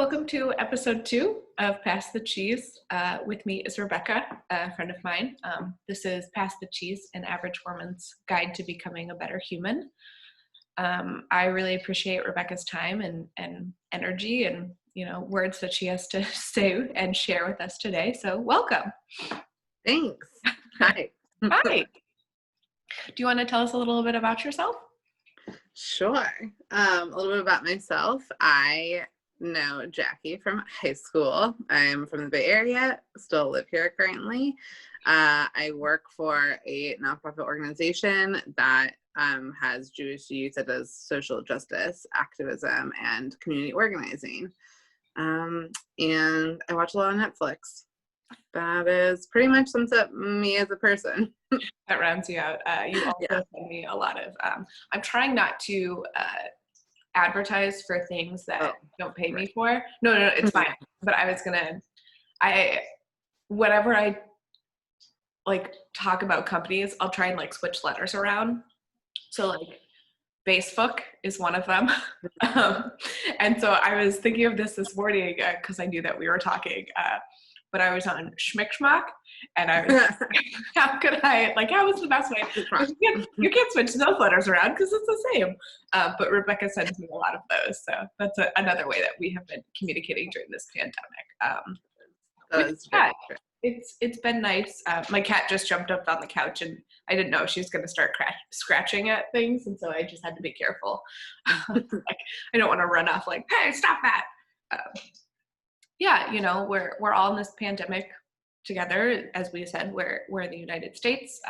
Welcome to episode 2 of Pass the Cheese. With me is Rebekah, a friend of mine. This is Pass the Cheese, an average woman's guide to becoming a better human. I really appreciate Rebekah's time and energy and words that she has to say and share with us today. So welcome. Thanks. Hi. Hi. Do you want to tell us a little bit about yourself? Sure. A little bit about myself. I know Jacky from high school. I'm from the Bay Area, still live here currently. I work for a nonprofit organization that has Jewish youth that does social justice, activism, and community organizing. And I watch a lot of Netflix. That is pretty much sums up me as a person. That rounds you out. You also send me a lot of, I'm trying not to advertise for things that don't pay me for. No, it's fine. But I was gonna, whenever I like talk about companies, I'll try and like switch letters around. So like Facebook is one of them. And so I was thinking of this morning because I knew that we were talking, but I was on Schmickschmack and I was how was the best way? You can't switch those letters around because it's the same. But Rebekah sends me a lot of those. So that's another way that we have been communicating during this pandemic. It's been nice. My cat just jumped up on the couch and I didn't know she was going to start scratching at things. And so I just had to be careful. Like, I don't want to run off like, hey, stop that. We're all in this pandemic together. As we said, we're in the United States.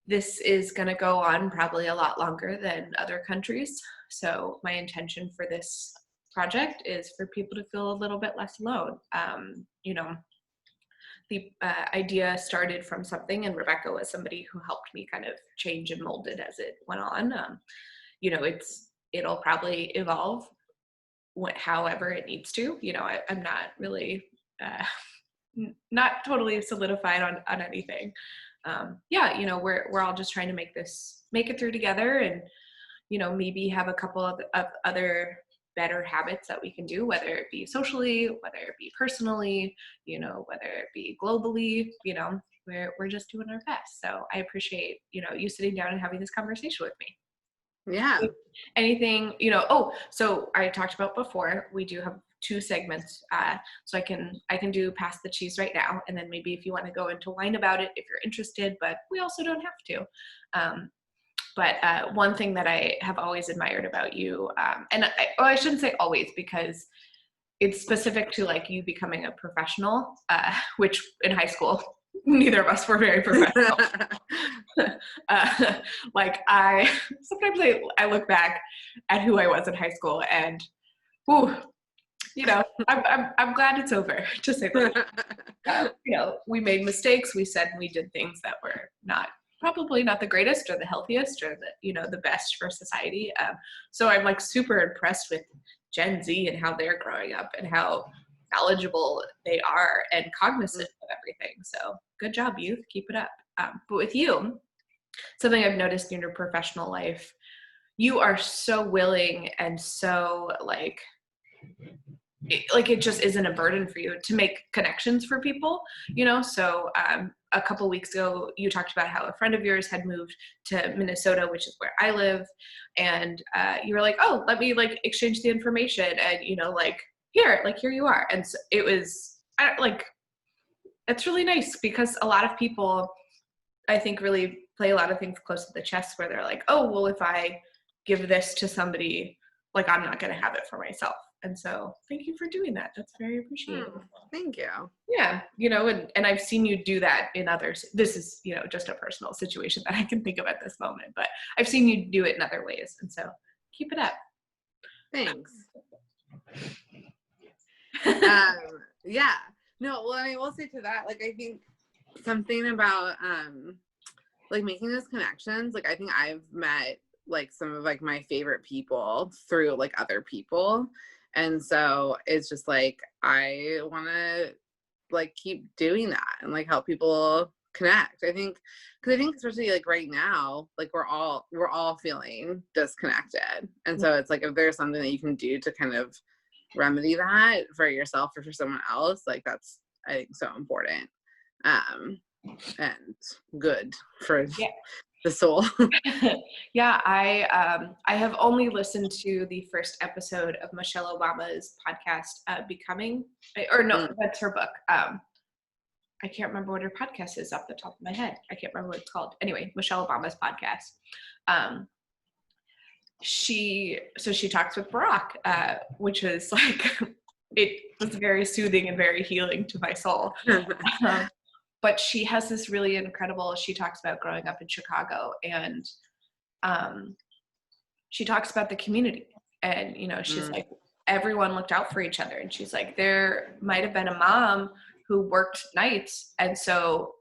This is going to go on probably a lot longer than other countries. So my intention for this project is for people to feel a little bit less alone. The idea started from something, and Rebekah was somebody who helped me kind of change and mold it as it went on. It'll probably evolve however it needs to. I'm not really not totally solidified on anything. We're all just trying to make it through together, and maybe have a couple of other better habits that we can do, whether it be socially, whether it be personally, whether it be globally. We're just doing our best. So I appreciate you sitting down and having this conversation with me. Yeah. Anything, so I talked about before, we do have 2 segments. So I can do Pass the Cheese right now. And then maybe if you want to go into wine about it, if you're interested, but we also don't have to. But one thing that I have always admired about you, and I shouldn't say always because it's specific to like you becoming a professional, which in high school, neither of us were very professional. Sometimes I look back at who I was in high school and, I'm glad it's over, to say the least. We made mistakes. We said we did things that were probably not the greatest or the healthiest or the best for society. So I'm like super impressed with Gen Z and how they're growing up and how knowledgeable they are and cognizant of everything. So good job, youth. Keep it up. But with you, something I've noticed in your professional life, you are so willing and so it just isn't a burden for you to make connections for people, So a couple weeks ago, you talked about how a friend of yours had moved to Minnesota, which is where I live. And you were like, oh, let me exchange the information. And, here you are. And so it was it's really nice because a lot of people, I think, really play a lot of things close to the chest where they're like, oh, well, if I give this to somebody, I'm not going to have it for myself. And so thank you for doing that. That's very appreciated. Thank you. Yeah. And I've seen you do that in others. This is, just a personal situation that I can think of at this moment, but I've seen you do it in other ways. And so keep it up. Thanks. Yeah. No, well, I will say to that, I think something about, making those connections, I think I've met, some of, my favorite people through, other people. And so it's just, I want to, keep doing that and, help people connect. I think, because I think especially, right now, we're all feeling disconnected. And so it's, if there's something that you can do to kind of remedy that for yourself or for someone else, like that's, I think, so important, and good for the soul. Yeah, I have only listened to the first episode of Michelle Obama's podcast, Becoming, or no, that's her book. I can't remember what her podcast is off the top of my head. I can't remember what it's called. Anyway, Michelle Obama's podcast. She talks with Barack, which is like, it was very soothing and very healing to my soul. But she has this really incredible, she talks about growing up in Chicago, and she talks about the community, and, you know, she's like, everyone looked out for each other. And she's like, there might've been a mom who worked nights. And so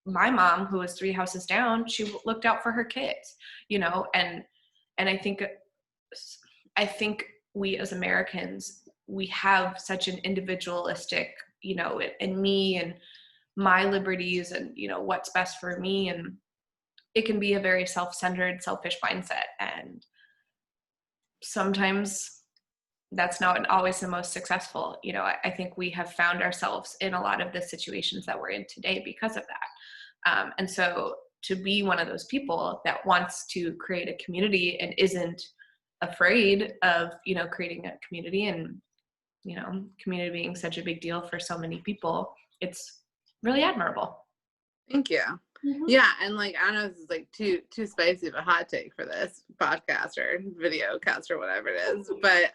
my mom, who was 3 houses down, she looked out for her kids, you know, and I think we as Americans, we have such an individualistic, you know, and me and my liberties and, you know, what's best for me. And it can be a very self-centered, selfish mindset. And sometimes that's not always the most successful. You know, I think we have found ourselves in a lot of the situations that we're in today because of that. And so to be one of those people that wants to create a community and isn't afraid of, you know, creating a community, and, you know, community being such a big deal for so many people, it's really admirable. Thank you. Mm-hmm. Yeah, and like, I don't know if this is like too spicy of a hot take for this podcast or video cast or whatever it is, but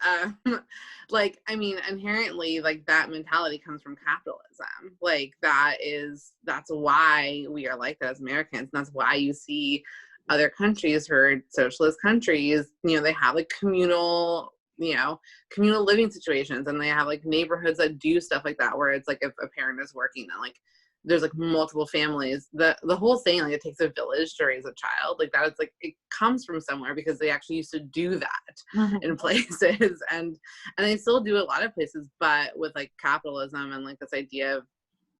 like, I mean, inherently, like, that mentality comes from capitalism. Like, that's why we are like that as Americans, and that's why you see other countries, or socialist countries, you know, they have like communal living situations, and they have like neighborhoods that do stuff like that, where it's like, if a parent is working, then like there's like multiple families. The whole thing, like, it takes a village to raise a child, like that is like, it comes from somewhere, because they actually used to do that in places, and they still do a lot of places. But with like capitalism and like this idea of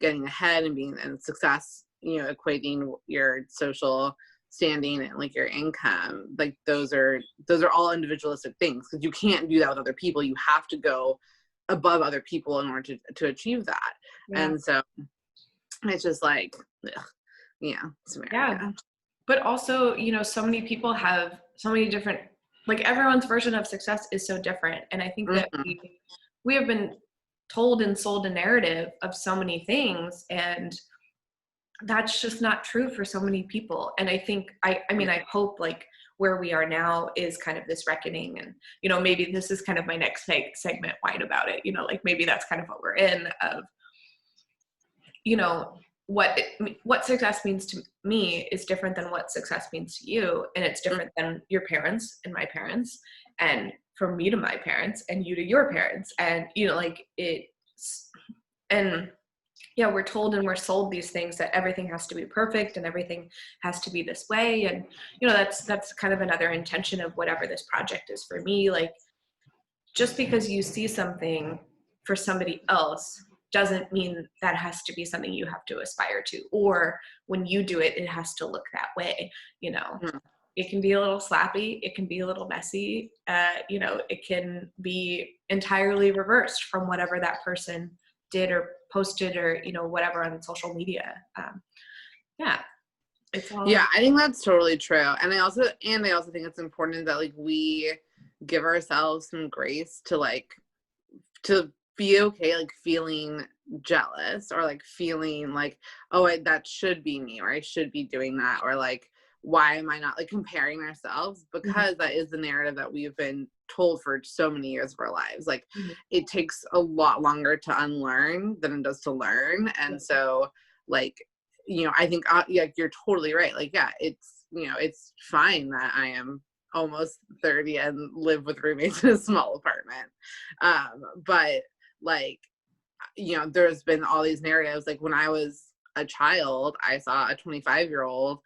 getting ahead and being in success, you know, equating your social standing and like your income, like those are all individualistic things, because you can't do that with other people. You have to go above other people in order to achieve that. And so it's just like, it's America. Yeah, but also, you know, so many people have so many different, like, everyone's version of success is so different. And I think that we have been told and sold a narrative of so many things, and that's just not true for so many people. And I think, I mean, I hope like where we are now is kind of this reckoning, and, you know, maybe this is kind of my next segment, Wine About It, you know, like maybe that's kind of what we're in, of, you know, what success means to me is different than what success means to you. And it's different than your parents and my parents, and from me to my parents, and you to your parents. And, you know, like we're told and we're sold these things that everything has to be perfect and everything has to be this way. And, you know, that's kind of another intention of whatever this project is for me. Like, just because you see something for somebody else doesn't mean that has to be something you have to aspire to, or when you do it, it has to look that way. You know, it can be a little slappy, it can be a little messy, you know, it can be entirely reversed from whatever that person did or posted, or, you know, whatever on social media. It's all, I think that's totally true. And I also think it's important that like we give ourselves some grace to be okay, like feeling jealous, or like feeling like, oh, that should be me, or I should be doing that, or like, why am I not, like, comparing ourselves, because that is the narrative that we've been told for so many years of our lives. Like, it takes a lot longer to unlearn than it does to learn. And so, like, you know, I think you're totally right. Like, it's, you know, it's fine that I am almost 30 and live with roommates in a small apartment, but like, you know, there's been all these narratives. Like, when I was a child, I saw a 25-year-old,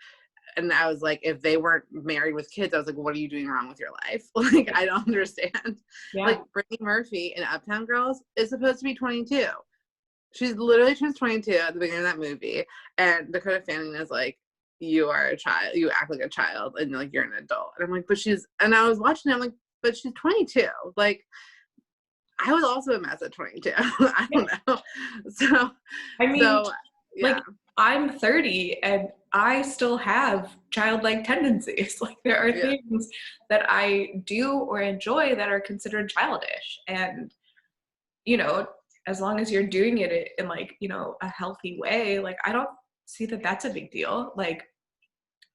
and I was like, if they weren't married with kids, I was like, what are you doing wrong with your life? Like, I don't understand. Like, Brittany Murphy in Uptown Girls is supposed to be 22. She's literally turns 22 at the beginning of that movie, and Dakota Fanning is like, you are a child, you act like a child, and like, you're an adult. And I'm like, and I was watching it, I'm like, but she's 22. Like, I was also a mess at 22. I don't know. So, I mean, so yeah. like, I'm 30 and I still have childlike tendencies. Like, there are things that I do or enjoy that are considered childish. And, you know, as long as you're doing it in, like, you know, a healthy way, like, I don't see that that's a big deal. Like,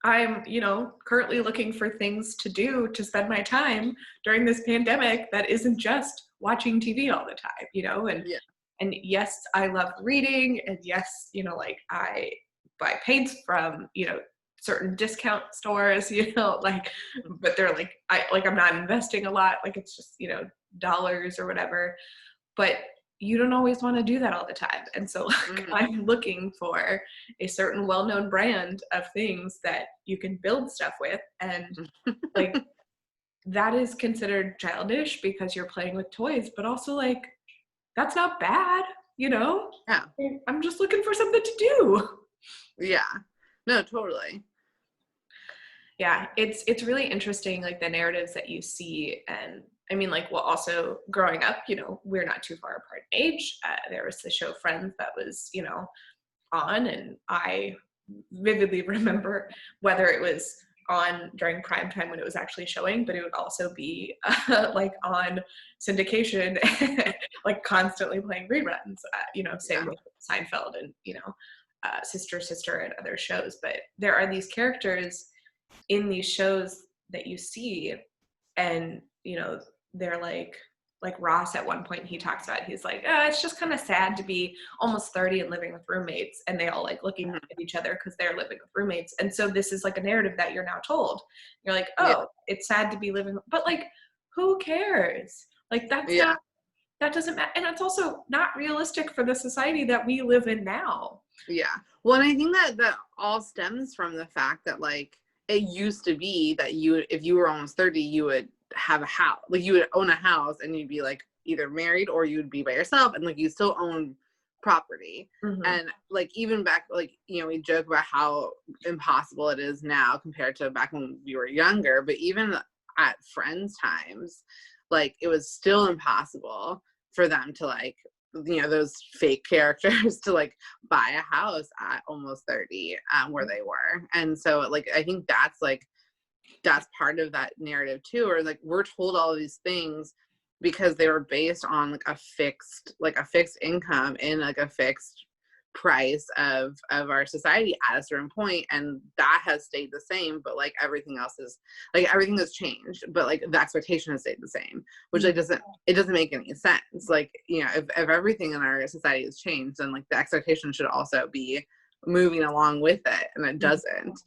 I'm, you know, currently looking for things to do to spend my time during this pandemic that isn't just watching TV all the time, you know? And yes, I love reading, and yes, you know, like, I buy paints from, you know, certain discount stores, you know, like, but they're like, I'm not investing a lot, like, it's just, you know, dollars or whatever. But you don't always want to do that all the time. And so, like, I'm looking for a certain well-known brand of things that you can build stuff with. And like, that is considered childish because you're playing with toys, but also, like, that's not bad, you know? Yeah. I'm just looking for something to do. Yeah. No, totally. Yeah, it's really interesting, like, the narratives that you see. And I mean, like, well, also growing up, you know, we're not too far apart in age. There was the show Friends that was, you know, on, and I vividly remember whether it was on during prime time when it was actually showing, but it would also be like on syndication, like constantly playing reruns. You know, same with Seinfeld and, you know, Sister and other shows. But there are these characters in these shows that you see, and, you know, they're like Ross at one point, he talks about, he's like, it's just kind of sad to be almost 30 and living with roommates, and they all like looking at each other because they're living with roommates. And so this is like a narrative that you're now told. You're like, oh, it's sad to be living, but like, who cares? Like, that's not, that doesn't matter. And it's also not realistic for the society that we live in now. Yeah. Well, and I think that all stems from the fact that, like, it used to be that if you were almost 30, you would have a house, like, you would own a house, and you'd be like either married or you'd be by yourself, and like you still own property. And like, even back, like, you know, we joke about how impossible it is now compared to back when we were younger, but even at friends' times, like, it was still impossible for them to, like, you know, those fake characters to like buy a house at almost 30, where they were. And so, like, I think that's part of that narrative too, or like, we're told all of these things because they were based on like a fixed income in like a fixed price of our society at a certain point, and that has stayed the same. But like, everything else is like, everything has changed, but like the expectation has stayed the same, which like doesn't make any sense. Like, you know, if everything in our society has changed, then like the expectation should also be moving along with it, and it doesn't.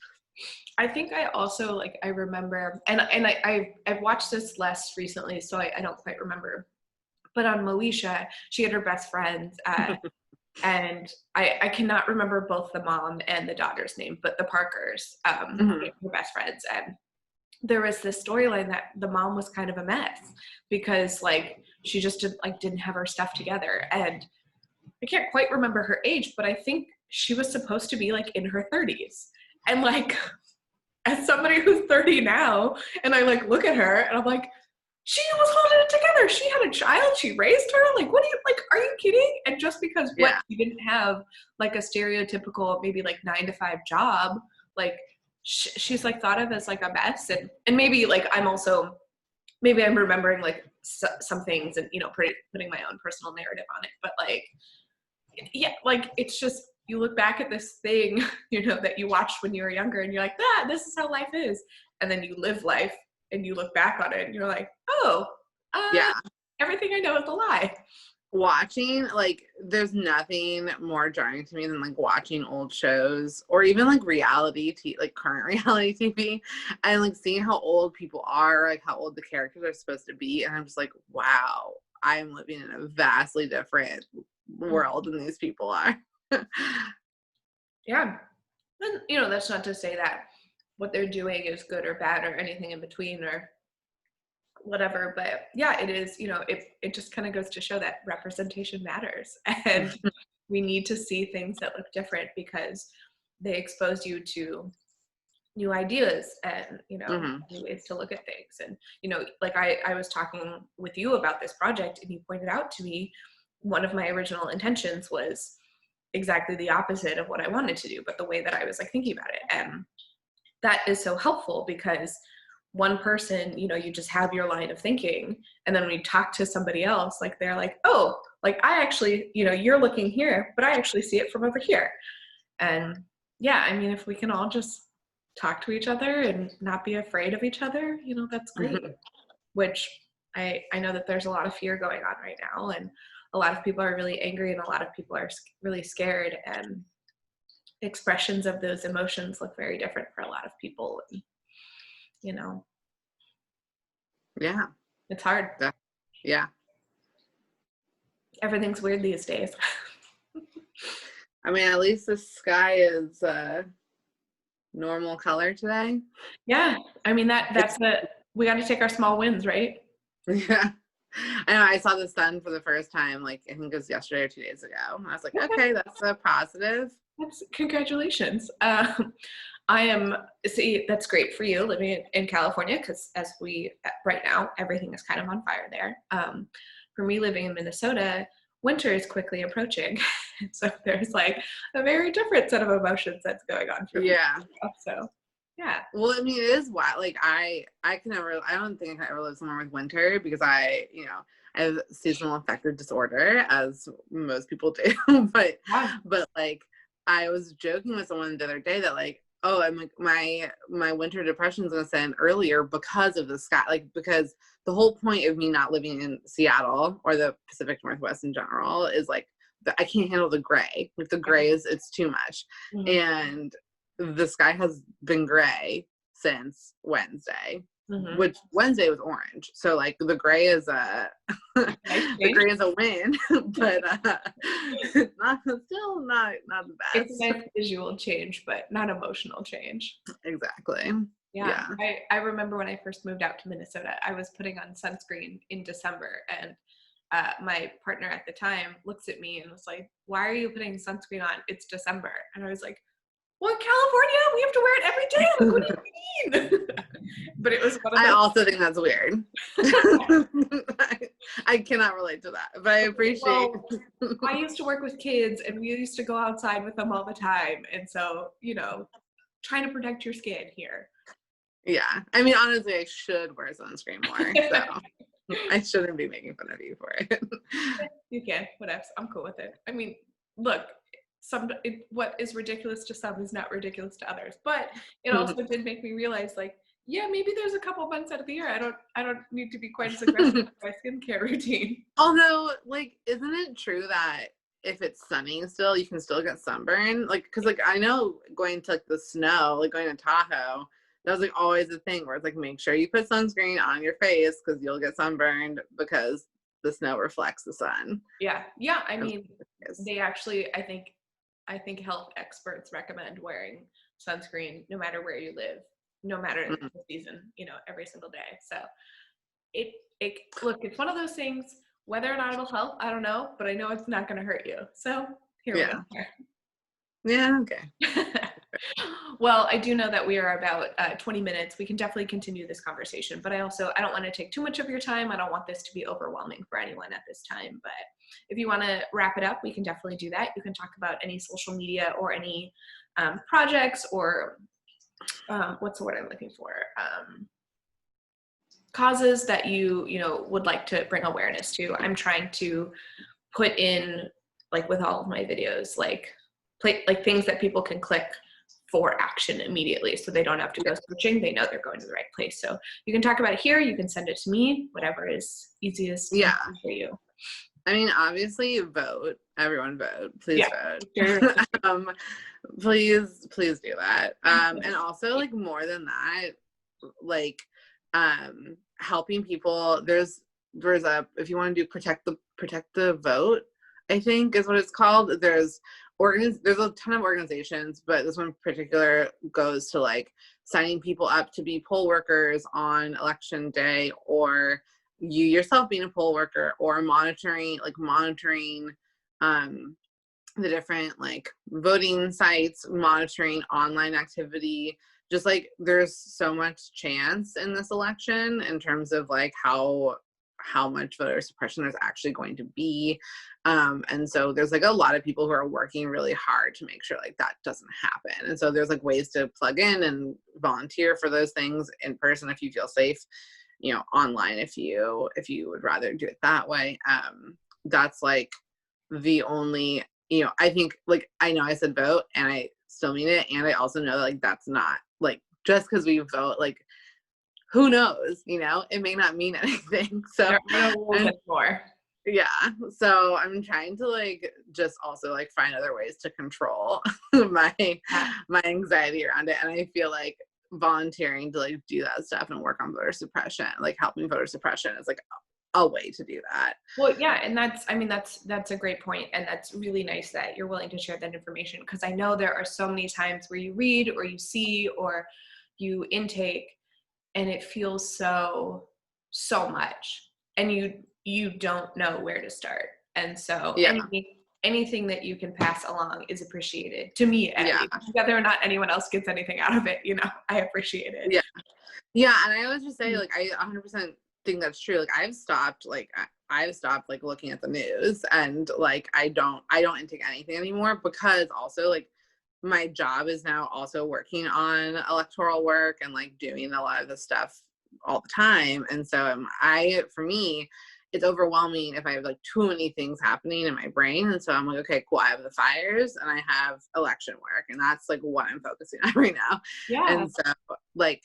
I think I also, like, I remember, and I've watched this less recently, so I don't quite remember, but on Moesha, she had her best friends, and I cannot remember both the mom and the daughter's name, but the Parkers, were best friends. And there was this storyline that the mom was kind of a mess because, like, she just didn't have her stuff together. And I can't quite remember her age, but I think she was supposed to be like in her 30s. And like, as somebody who's 30 now, and I like look at her and I'm like, she was holding it together. She had a child. She raised her. Like, what do you, like, are you kidding? And just because she didn't have like a stereotypical, maybe like 9-to-5 job, like she's like thought of as like a mess. And maybe like, maybe I'm remembering like some things and, you know, putting my own personal narrative on it. But like, yeah, like, it's just, you look back at this thing, you know, that you watched when you were younger, and you're like, this is how life is. And then you live life, and you look back on it, and you're like, everything I know is a lie. Watching, like, there's nothing more jarring to me than like watching old shows, or even like like current reality TV, and like seeing how old people are, like how old the characters are supposed to be. And I'm just like, wow, I am living in a vastly different world than these people are. Yeah. And, you know, that's not to say that what they're doing is good or bad or anything in between or whatever, but yeah, it is, you know, it just kind of goes to show that representation matters, and we need to see things that look different because they expose you to new ideas and, Mm-hmm. new ways to look at things. And, like I was talking with you about this project, and you pointed out to me one of my original intentions was exactly the opposite of what I wanted to do, but the way that I was like thinking about it. And that is so helpful because one person, you just have your line of thinking. And then when you talk to somebody else, like they're like, oh, like I actually, you're looking here, but I actually see it from over here. And yeah, I mean, if we can all just talk to each other and not be afraid of each other, that's great. Mm-hmm. Which I know that there's a lot of fear going on right now, and a lot of people are really angry, and a lot of people are really scared, and expressions of those emotions look very different for a lot of people. And, Yeah. it's hard. Yeah. Everything's weird these days. I mean, at least the sky is normal color today. Yeah, I mean we got to take our small wins, right? Yeah. I know, I saw the sun for the first time, like I think it was yesterday or 2 days ago. I was like, okay, that's a positive. Congratulations. That's great for you living in California, because right now, everything is kind of on fire there. For me living in Minnesota, winter is quickly approaching. So there's like a very different set of emotions that's going on for me. Yeah. So, yeah. Well, I mean, it is wild. Like I don't think I can ever live somewhere with winter because I have seasonal affective disorder, as most people do. but Yeah. like, I was joking with someone the other day that like, oh, I'm like, my winter depression is going to set in earlier because of the sky. Like, because the whole point of me not living in Seattle or the Pacific Northwest in general is like, I can't handle the gray. Like the gray it's too much. Mm-hmm. And the sky has been gray since Wednesday, Mm-hmm. which Wednesday was orange. So like the gray is the gray is a win, but still not the best. It's a nice visual change, but not emotional change. Exactly. Yeah. I remember when I first moved out to Minnesota, I was putting on sunscreen in December, and my partner at the time looks at me and was like, why are you putting sunscreen on? It's December. And I was like, well, in California, we have to wear it every day. Like, what do you mean? But it was one of those. I also think that's weird. I cannot relate to that, but I appreciate. Well, I used to work with kids, and we used to go outside with them all the time. And so, trying to protect your skin here. Yeah. I mean, honestly, I should wear sunscreen more. So I shouldn't be making fun of you for it. You can, whatever. I'm cool with it. I mean, look, what is ridiculous to some is not ridiculous to others. But it also did make me realize, like, yeah, maybe there's a couple months out of the year I don't need to be quite as aggressive with my skincare routine. Although, like, isn't it true that if it's sunny still, you can still get sunburn? Like, because like I know going to like the snow, like going to Tahoe, that was like always a thing where it's like, make sure you put sunscreen on your face because you'll get sunburned because the snow reflects the sun. Yeah. I mean, they actually, I think health experts recommend wearing sunscreen no matter where you live, no matter the season, every single day. So look, it's one of those things, whether or not it'll help, I don't know, but I know it's not going to hurt you. So here we go. Yeah. Okay. Well, I do know that we are about 20 minutes. We can definitely continue this conversation, but I don't want to take too much of your time. I don't want this to be overwhelming for anyone at this time, but if you want to wrap it up, we can definitely do that. You can talk about any social media or any projects or what's the word I'm looking for? Causes that you would like to bring awareness to. I'm trying to put in, like with all of my videos, like things that people can click for action immediately, so they don't have to go searching. They know they're going to the right place. So you can talk about it here. You can send it to me, whatever is easiest for you. I mean, obviously, vote. Everyone vote. Please vote. Sure. Please do that. And also, like, more than that, like, helping people. There's if you want to do protect the vote, I think is what it's called. There's a ton of organizations, but this one in particular goes to like signing people up to be poll workers on election day, or you yourself being a poll worker, or monitoring the different like voting sites, monitoring online activity, just like there's so much chance in this election in terms of like how much voter suppression there's actually going to be. And so there's like a lot of people who are working really hard to make sure like that doesn't happen. And so there's like ways to plug in and volunteer for those things in person if you feel safe, you know, online if you would rather do it that way. That's like the only, you know, I think like, I know I said vote and I still mean it. And I also know that like, that's not like, just because we vote, like, who knows, you know, it may not mean anything. So There are no rules anymore. yeah, so I'm trying to like just also like find other ways to control my anxiety around it, and I feel like volunteering to like do that stuff and work on voter suppression, like helping voter suppression, is like a way to do that. Well, yeah, and that's a great point, and that's really nice that you're willing to share that information, because I know there are so many times where you read or you see or you intake and it feels so much, and you don't know where to start. And so Yeah. anything that you can pass along is appreciated, to me at least. Whether or not anyone else gets anything out of it, you know, I appreciate it. Yeah, and I always just say like I 100% think that's true. Like I've stopped like looking at the news, and like I don't intake anything anymore, because also like my job is now also working on electoral work and like doing a lot of this stuff all the time. And so for me, it's overwhelming if I have like too many things happening in my brain. And so I'm like, okay, cool. I have the fires and I have election work, and that's like what I'm focusing on right now. Yeah. And so like,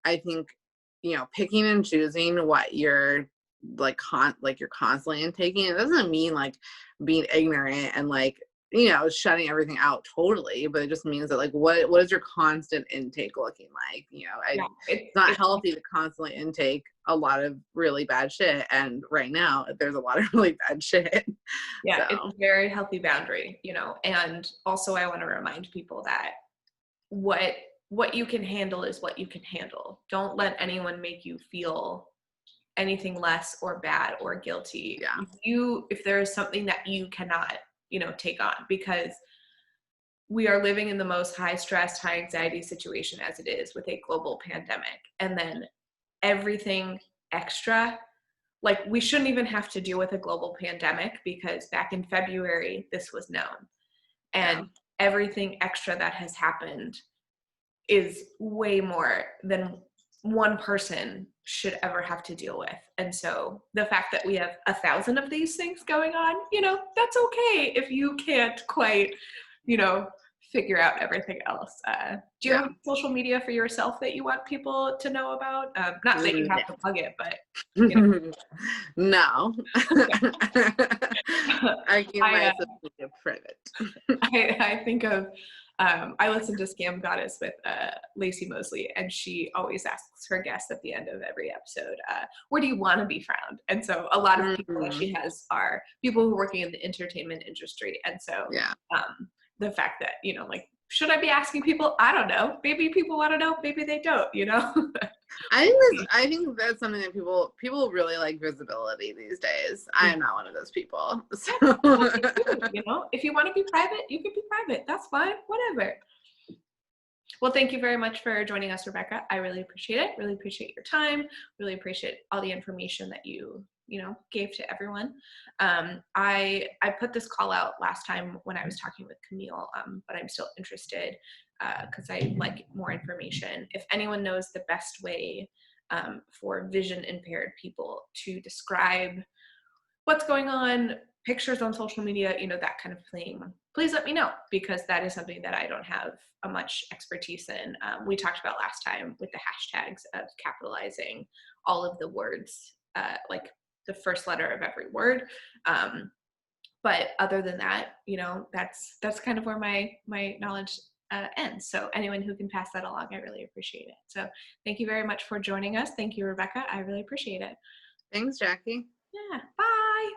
I think, you know, picking and choosing what you're like, you're constantly intaking, it doesn't mean like being ignorant and like, you know, shutting everything out totally, but it just means that like, what is your constant intake looking like? You know, it's not healthy to constantly intake a lot of really bad shit, and right now there's a lot of really bad shit. Yeah, So. it's a very healthy boundary, you know. And also I want to remind people that what you can handle is what you can handle. Don't let anyone make you feel anything less or bad or guilty. Yeah. If there is something that you cannot, you know, take on, because we are living in the most high stress, high anxiety situation as it is, with a global pandemic. And then everything extra, like we shouldn't even have to deal with a global pandemic, because back in February, this was known. And everything extra that has happened is way more than one person should ever have to deal with. And so the fact that we have 1,000 of these things going on, you know, that's okay if you can't quite, you know, figure out everything else. Do you have social media for yourself that you want people to know about? Not that you have to plug it, but you know. No. I keep my social media private. I think of, I listen to Scam Goddess with Lacey Mosley, and she always asks her guests at the end of every episode, where do you want to be found? And so a lot of people that she has are people who are working in the entertainment industry. And so the fact that, you know, like, should I be asking people? I don't know. Maybe people want to know. Maybe they don't, you know? I think that's something that people really like visibility these days. I am not one of those people. So. You know, if you want to be private, you can be private. That's fine. Whatever. Well, thank you very much for joining us, Rebekah. I really appreciate it. Really appreciate your time. Really appreciate all the information that you know, gave to everyone. I put this call out last time when I was talking with Camille, but I'm still interested because I like more information. If anyone knows the best way for vision impaired people to describe what's going on, pictures on social media, you know, that kind of thing, please let me know, because that is something that I don't have a much expertise in. We talked about last time with the hashtags of capitalizing all of the words, like the first letter of every word. But other than that, you know, that's kind of where my knowledge ends. So anyone who can pass that along, I really appreciate it. So thank you very much for joining us. Thank you, Rebekah. I really appreciate it. Thanks, Jacky. Yeah. Bye.